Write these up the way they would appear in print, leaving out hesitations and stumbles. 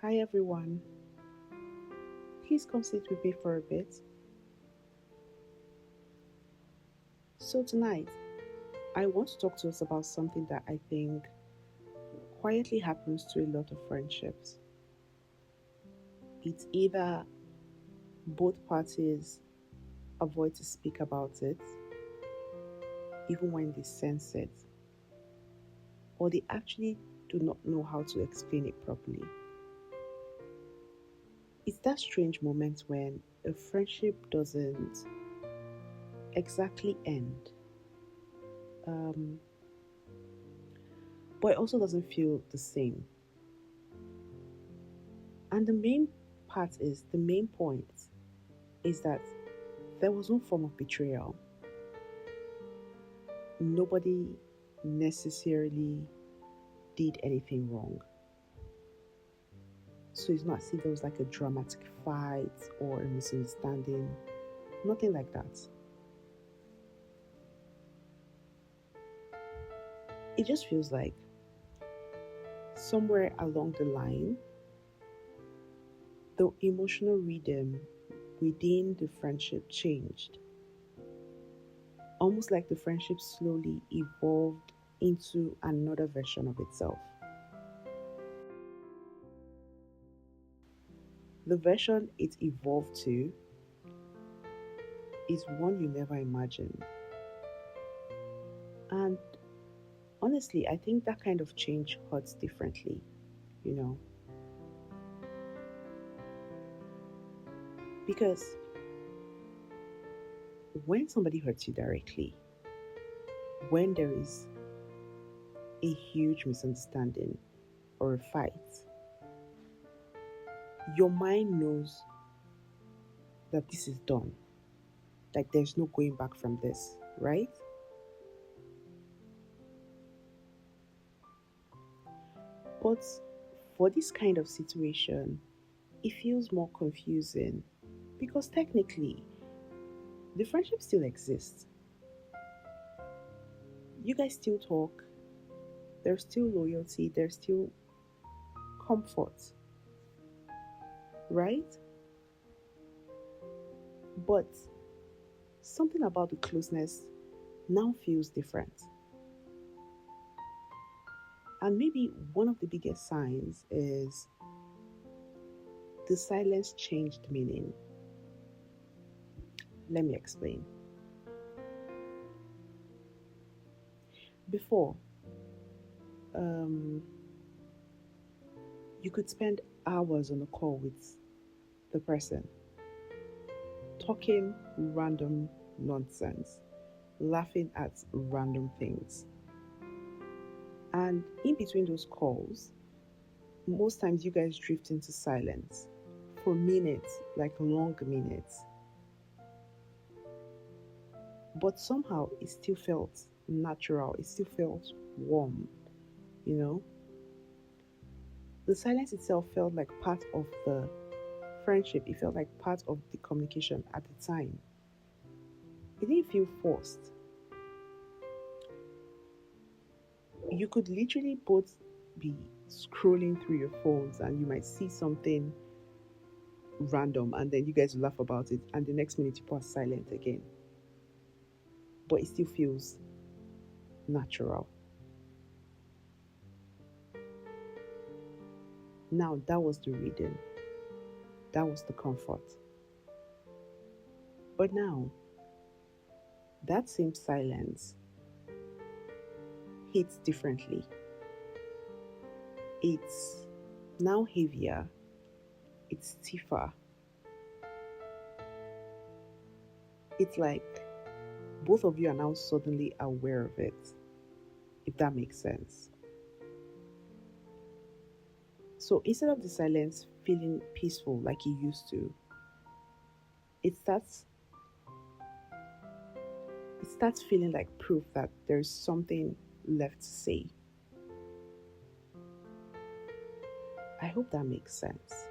Hi everyone, please come sit with me for a bit. So, tonight, I want to talk to us about something that I think quietly happens to a lot of friendships. It's either both parties avoid to speak about it, even when they sense it, or they actually do not know how to explain it properly. It's that strange moment when a friendship doesn't exactly end, um, but it also doesn't feel the same. And the main point is that there was no form of betrayal. Nobody necessarily did anything wrong. So it's not as if there was like a dramatic fight or a misunderstanding. Nothing like that. It just feels like somewhere along the line, the emotional rhythm within the friendship changed. Almost like the friendship slowly evolved into another version of itself. The version it evolved to is one you never imagined. And honestly, I think that kind of change hurts differently, you know, because when somebody hurts you directly, when there is a huge misunderstanding or a fight, your mind knows that this is done. Like there's no going back from this, right? But for this kind of situation, it feels more confusing because technically the friendship still exists. You guys still talk, there's still loyalty, there's still comfort, right? But something about the closeness now feels different. And maybe one of the biggest signs is the silence changed meaning. Let me explain. Before, um, you could spend hours on a call with the person, talking random nonsense, laughing at random things. And in between those calls, most times you guys drift into silence for minutes, like long minutes. But somehow it still felt natural, it still felt warm, you know? The silence itself felt like part of the friendship, it felt like part of the communication at the time. It didn't feel forced. You could literally both be scrolling through your phones and you might see something random and then you guys laugh about it and the next minute you pass silent again. But it still feels natural. Now that was the reading, that was the comfort. But now that same silence hits differently. It's now heavier, it's stiffer. It's like both of you are now suddenly aware of it, if that makes sense. So instead of the silence feeling peaceful like it used to, it starts it starts feeling like proof that there's something left to say. I hope that makes sense.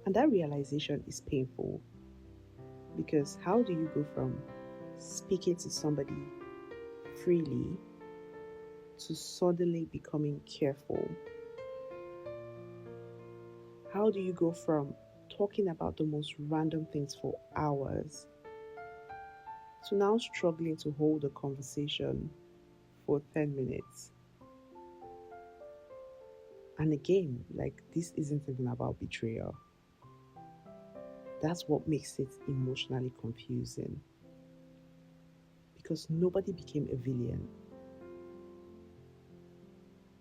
And that realization is painful because how do you go from speaking to somebody freely to suddenly becoming careful? How do you go from talking about the most random things for hours to now struggling to hold a conversation for 10 minutes? And again, like, this isn't even about betrayal. That's what makes it emotionally confusing because nobody became a villain.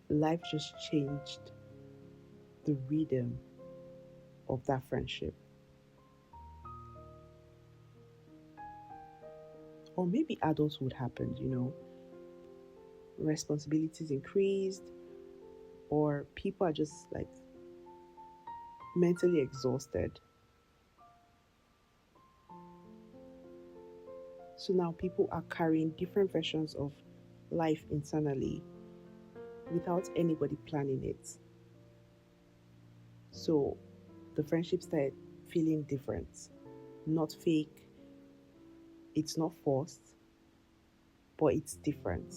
Life just changed the rhythm of that friendship. Or maybe adulthood happened, responsibilities increased, or people are just like mentally exhausted. So now people are carrying different versions of life internally without anybody planning it. So the friendship started feeling different, not fake, it's not forced, but it's different.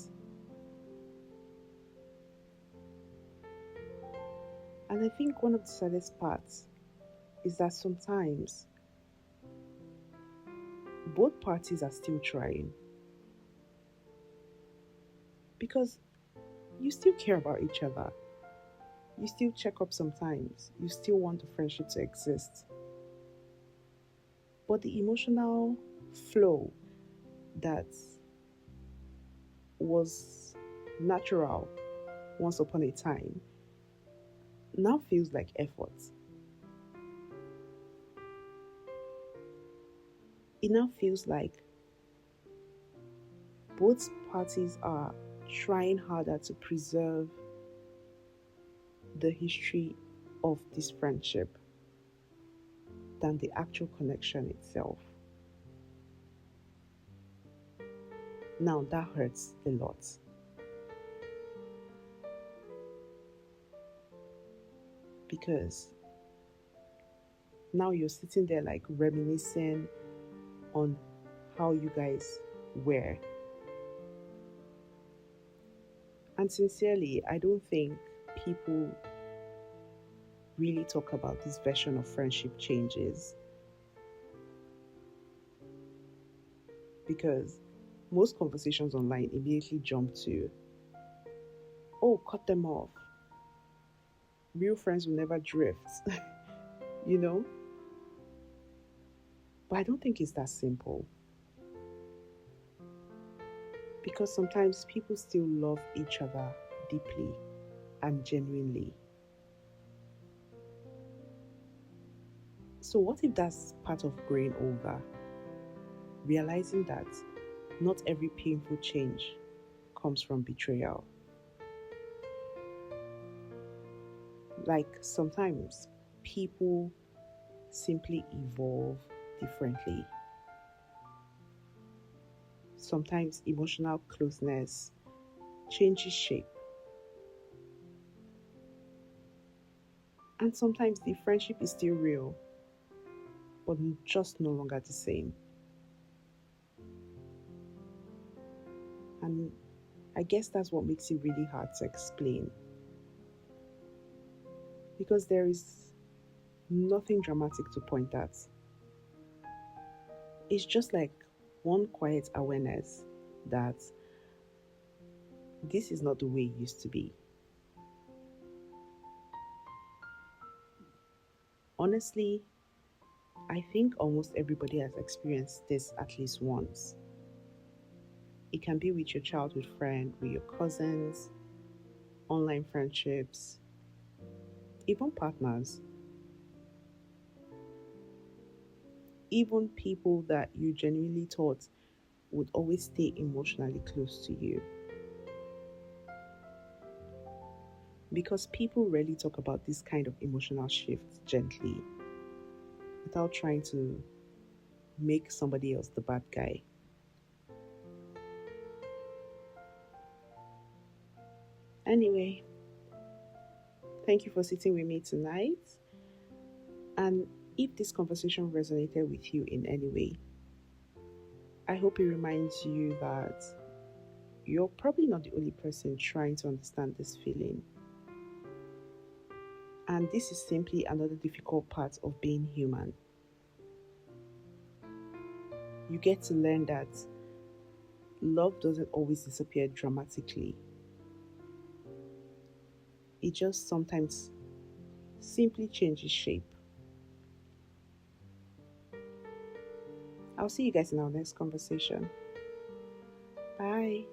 And I think one of the saddest parts is that sometimes both parties are still trying because you still care about each other. You still check up sometimes. You still want the friendship to exist. But the emotional flow that was natural once upon a time now feels like effort. It now feels like both parties are trying harder to preserve the history of this friendship than the actual connection itself. Now that hurts a lot because now you're sitting there like reminiscing on how you guys were. And sincerely, I don't think people really talk about this version of friendship changes because most conversations online immediately jump to, oh, cut them off. Real friends will never drift, you know? But I don't think it's that simple because sometimes people still love each other deeply and genuinely. So, what if that's part of growing older? Realizing that not every painful change comes from betrayal. Like sometimes people simply evolve differently. Sometimes emotional closeness changes shape, and sometimes the friendship is still real, but just no longer the same. And I guess that's what makes it really hard to explain because there is nothing dramatic to point at. It's just like one quiet awareness that this is not the way it used to be. Honestly, I think almost everybody has experienced this at least once. It can be with your childhood friend, with your cousins, online friendships, even partners, even people that you genuinely thought would always stay emotionally close to you. Because people rarely talk about this kind of emotional shift gently without trying to make somebody else the bad guy. Anyway, thank you for sitting with me tonight. And if this conversation resonated with you in any way, I hope it reminds you that you're probably not the only person trying to understand this feeling. And this is simply another difficult part of being human. You get to learn that love doesn't always disappear dramatically, it just sometimes simply changes shape. I'll see you guys in our next conversation. Bye.